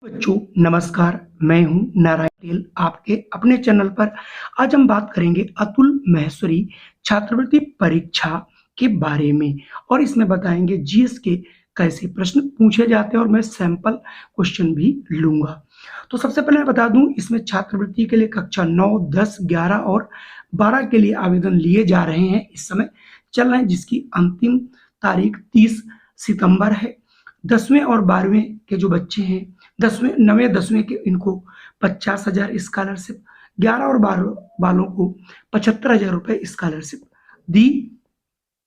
बच्चों नमस्कार। मैं हूं नारायण पटेल आपके अपने चैनल पर। आज हम बात करेंगे अतुल महेश्वरी छात्रवृत्ति परीक्षा के बारे में और इसमें बताएंगे जीएस के कैसे प्रश्न पूछे जाते हैं और मैं सैंपल क्वेश्चन भी लूंगा। तो सबसे पहले मैं बता दूं, इसमें छात्रवृत्ति के लिए कक्षा 9, 10, 11 और 12 के लिए आवेदन लिए जा रहे हैं। इस समय चल रहे हैं, जिसकी अंतिम तारीख 30 सितंबर है। 10वें और 12वें के जो बच्चे हैं, 10वें 9वें 10वें के, इनको 50,000 स्कॉलरशिप, 11 और 12 वालों को 75,000 रुपये स्कॉलरशिप दी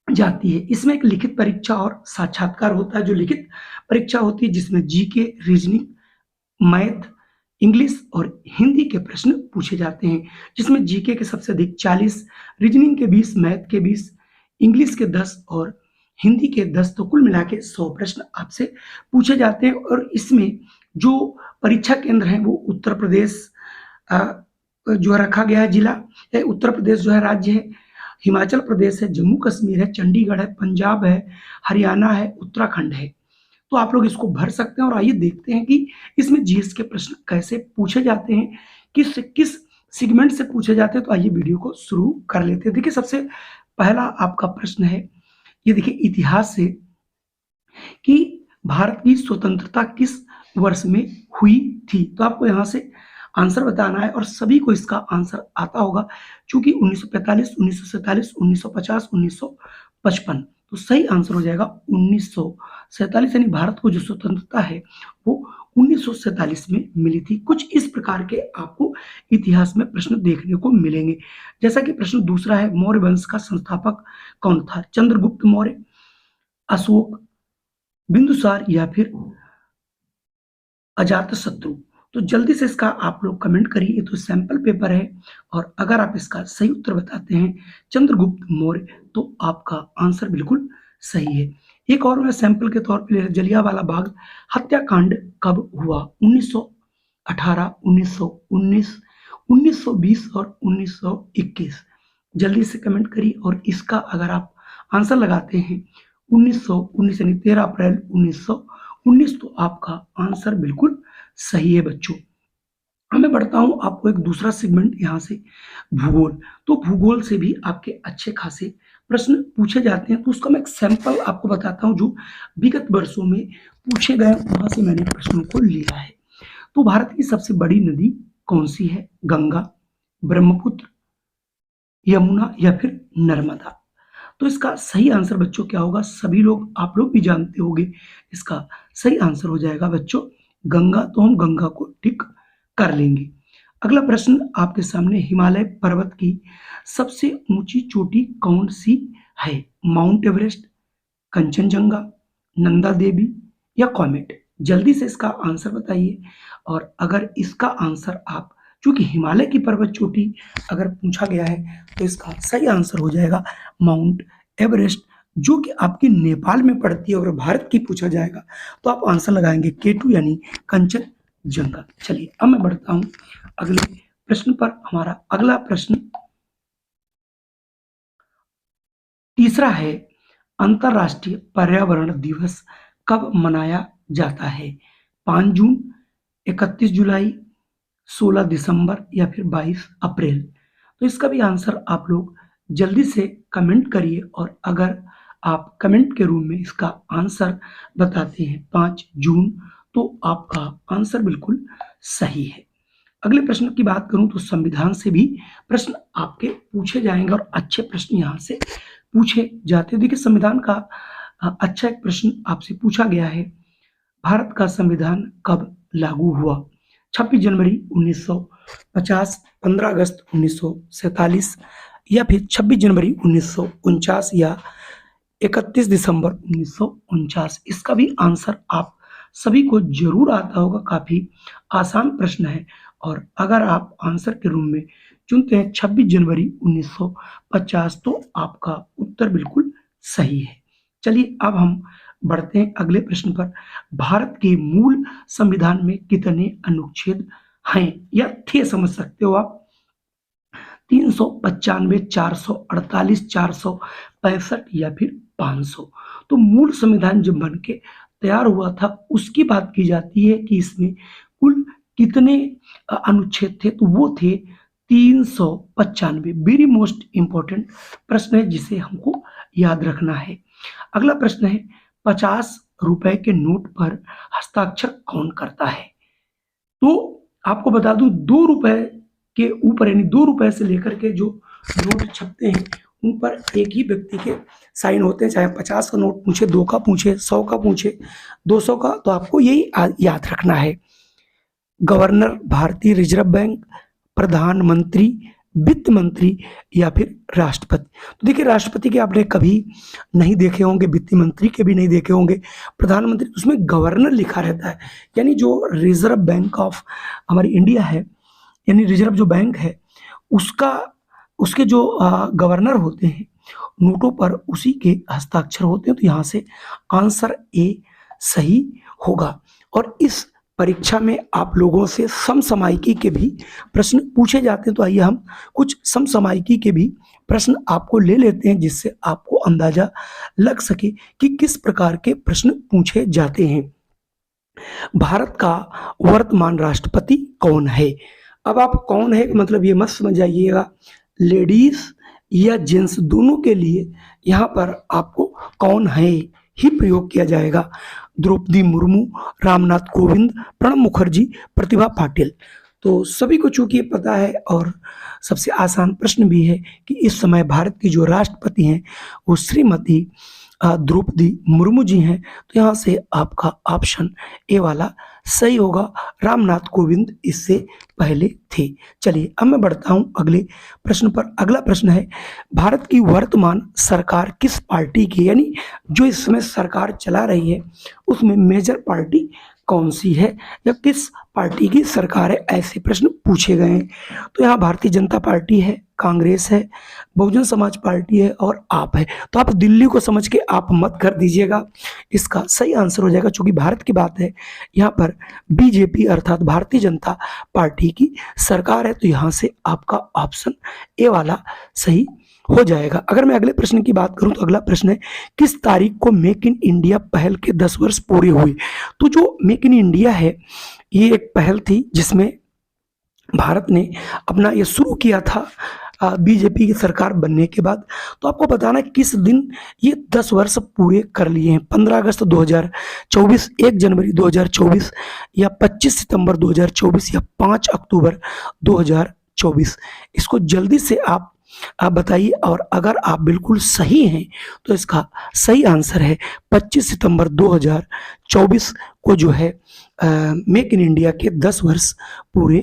जाती है। इसमें एक लिखित परीक्षा और साक्षात्कार होता है। जो लिखित परीक्षा होती है जिसमें जीके, रीजनिंग, मैथ, इंग्लिश और हिंदी के प्रश्न पूछे जाते हैं, जिसमें जीके के सबसे अधिक 40, रीजनिंग के 20, मैथ के 20, इंग्लिश के 10 और हिंदी के 10, तो कुल मिला के 100 प्रश्न आपसे पूछे जाते हैं। और इसमें जो परीक्षा केंद्र है वो उत्तर प्रदेश जो है रखा गया है, जिला है उत्तर प्रदेश जो है राज्य है, हिमाचल प्रदेश है, जम्मू कश्मीर है, चंडीगढ़ है, पंजाब है, हरियाणा है, उत्तराखंड है। तो आप लोग इसको भर सकते हैं और आइए देखते हैं कि इसमें जीएस के प्रश्न कैसे पूछे जाते हैं, किस किस सेगमेंट से पूछे जाते हैं। तो आइए वीडियो को शुरू कर लेते हैं। देखिए, सबसे पहला आपका प्रश्न है, ये देखिए, इतिहास से कि भारत की स्वतंत्रता किस वर्ष में हुई थी। तो आपको यहाँ से आंसर बताना है और सभी को इसका आंसर आता होगा, क्योंकि 1945, 1947, 1950, 1955। तो सही आंसर हो जाएगा 1947, यानी भारत को जो स्वतंत्रता है वो 1947 में मिली थी। कुछ इस प्रकार के आपको इतिहास में प्रश्न देखने को मिलेंगे। जैसा कि प्रश्न दूसरा है, मौर्य वंश का संस्थापक कौन था? चंद्रगुप्त मौर्य, अशोक, बिंदुसार या फिर अजातशत्रु। तो जल्दी से इसका आप लोग कमेंट करिए। ये तो सैंपल पेपर है और अगर आप इसका सही उत्तर बताते हैं चंद्रगुप्त मौर्य, तो आपका आंसर बिल्कुल सही है। एक और मैं सैंपल के तौर पे ले, जलियांवाला बाग हत्याकांड कब हुआ? 1918, 1919, 1920 और 1921। जल्दी से कमेंट करिए और इसका अगर आप आंसर लगाते हैं 1919 यानी 13 अप्रैल 1919, तो आपका आंसर बिल्कुल सही है बच्चों। अब मैं बढ़ता हूं, आपको एक दूसरा सेगमेंट यहाँ से, भूगोल। तो भूगोल से भी आपके अच्छे खासे प्रश्न पूछे जाते हैं। तो उसका मैं एक सैंपल आपको बताता हूं जो विगत वर्षों में पूछे गए, वहां से मैंने प्रश्नों को लिया है। तो भारत की सबसे बड़ी नदी कौन सी है? गंगा, ब्रह्मपुत्र, यमुना या फिर नर्मदा। तो इसका सही आंसर बच्चों क्या होगा? सभी लोग, आप लोग भी जानते होंगे, इसका सही आंसर हो जाएगा बच्चों गंगा। तो हम गंगा को टिक कर लेंगे। अगला प्रश्न आपके सामने, हिमालय पर्वत की सबसे ऊंची चोटी कौन सी है? माउंट एवरेस्ट, कंचनजंगा, नंदा देवी या कॉमेट। जल्दी से इसका आंसर बताइए। और अगर इसका आंसर आप, चूंकि हिमालय की पर्वत चोटी अगर पूछा गया है, तो इसका सही आंसर हो जाएगा माउंट एवरेस्ट, जो कि आपकी नेपाल में पड़ती है। और भारत की पूछा जाएगा तो आप आंसर लगाएंगे K2 यानी कंचनजंगा। चलिए अब मैं बढ़ता हूं अगले प्रश्न पर। हमारा अगला प्रश्न तीसरा है, अंतरराष्ट्रीय पर्यावरण दिवस कब मनाया जाता है? 5 जून, 31 जुलाई, 16 दिसंबर या फिर 22 अप्रैल। तो इसका भी आंसर आप लोग जल्दी से कमेंट करिए और अगर आप कमेंट के रूप में इसका आंसर बताते हैं 5 जून, तो आपका आंसर बिल्कुल सही है। अगले प्रश्न की बात करूं तो संविधान से भी प्रश्न आपके पूछे जाएंगे और अच्छे प्रश्न यहाँ से पूछे जाते हैं। देखिए, संविधान का अच्छा एक प्रश्न आपसे पूछा गया है, भारत का संविधान कब लागू हुआ? 26 जनवरी 1950, 15 अगस्त 1947 या फिर 26 जनवरी 1949 या 31 दिसंबर 1949। इसका भी आंसर आप सभी को जरूर आता होगा, काफी आसान प्रश्न है। और अगर आप आंसर के रूप में चुनते हैं 26 जनवरी 1950, तो आपका उत्तर बिल्कुल सही है। चलिए अब हम बढ़ते हैं अगले प्रश्न पर। भारत के मूल संविधान में कितने अनुच्छेद हैं या थे, समझ सकते हो आप? 395, 448, 465 या फिर 500। तो मूल संविधान जब बन के तैयार हुआ था उसकी बात की जाती है कि इसमें कुल कितने अनुच्छेद थे, तो वो थे 395। वेरी मोस्ट इंपॉर्टेंट प्रश्न है जिसे हमको याद रखना है। अगला प्रश्न है 50 रुपए के नोट पर हस्ताक्षर कौन करता है? तो आपको बता दूं 2 रुपए के ऊपर यानी 2 रुपए से लेकर के जो नोट छपते हैं उन पर एक ही व्यक्ति के साइन होते हैं, चाहे 50 का नोट पूछे, 2 का पूछे, 100 का पूछे, 200 का, तो आपको यही याद रखना है। गवर्नर भारतीय रिजर्व बैंक, प्रधानमंत्री, वित्त मंत्री या फिर राष्ट्रपति। तो देखिए राष्ट्रपति के आपने कभी नहीं देखे होंगे, वित्त मंत्री के भी नहीं देखे होंगे, प्रधानमंत्री उसमें गवर्नर लिखा रहता है। यानी जो रिजर्व बैंक ऑफ हमारी इंडिया है, यानी रिजर्व जो बैंक है उसके जो गवर्नर होते हैं नोटों पर उसी के हस्ताक्षर होते हैं। तो यहाँ से आंसर ए सही होगा। और इस परीक्षा में आप लोगों से समसामयिकी के भी प्रश्न पूछे जाते हैं, तो आइए हम कुछ समसामयिकी के भी प्रश्न आपको ले लेते हैं जिससे आपको अंदाजा लग सके कि किस प्रकार के प्रश्न पूछे जाते हैं। भारत का वर्तमान राष्ट्रपति कौन है? अब आप कौन है मतलब ये मत समझ जाइएगा लेडीज या जेंट्स दोनों के लिए यहाँ पर आपको कौन है ही प्रयोग किया जाएगा। द्रौपदी मुर्मू, रामनाथ कोविंद, प्रणब मुखर्जी, प्रतिभा पाटिल। तो सभी को चूंकि ये पता है और सबसे आसान प्रश्न भी है कि इस समय भारत की जो राष्ट्रपति हैं वो श्रीमती द्रौपदी मुर्मू जी हैं। तो यहाँ से आपका ऑप्शन ए वाला सही होगा। रामनाथ कोविंद इससे पहले थे। चलिए अब मैं बढ़ता हूँ अगले प्रश्न पर। अगला प्रश्न है भारत की वर्तमान सरकार किस पार्टी की, यानी जो इस समय सरकार चला रही है उसमें मेजर पार्टी कौन सी है या किस पार्टी की सरकार है, ऐसे प्रश्न पूछे गए हैं। तो यहाँ भारतीय जनता पार्टी है, कांग्रेस है, बहुजन समाज पार्टी है और आप है। तो आप दिल्ली को समझ के आप मत कर दीजिएगा, इसका सही आंसर हो जाएगा। चूंकि भारत की बात है यहाँ पर बीजेपी अर्थात भारतीय जनता पार्टी की सरकार है, तो यहाँ से आपका ऑप्शन ए वाला सही हो जाएगा। अगर मैं अगले प्रश्न की बात करूं तो अगला प्रश्न है किस तारीख को मेक इन इंडिया पहल के 10 वर्ष पूरे हुए? तो जो मेक इन इंडिया है ये एक पहल थी जिसमें भारत ने अपना ये शुरू किया था बीजेपी की सरकार बनने के बाद। तो आपको बताना किस दिन ये 10 वर्ष पूरे कर लिए हैं। 15 अगस्त 2024, 1 जनवरी 2024 या 25 सितंबर 2024 या 5 अक्टूबर 2024। इसको जल्दी से आप बताइए और अगर आप बिल्कुल सही हैं तो इसका सही आंसर है 25 सितंबर 2024 को जो है मेक इन इंडिया के 10 वर्ष पूरे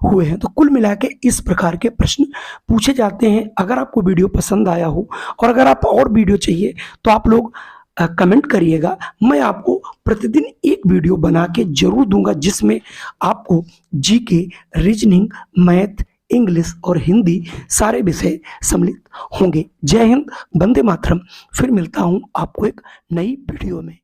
हुए हैं। तो कुल मिला के इस प्रकार के प्रश्न पूछे जाते हैं। अगर आपको वीडियो पसंद आया हो और अगर आप और वीडियो चाहिए तो आप लोग कमेंट करिएगा। मैं आपको प्रतिदिन एक वीडियो बना के जरूर दूंगा जिसमें आपको जीके, रीजनिंग, मैथ, इंग्लिश और हिंदी सारे विषय सम्मिलित होंगे। जय हिंद, वंदे मातरम। फिर मिलता हूं आपको एक नई वीडियो में।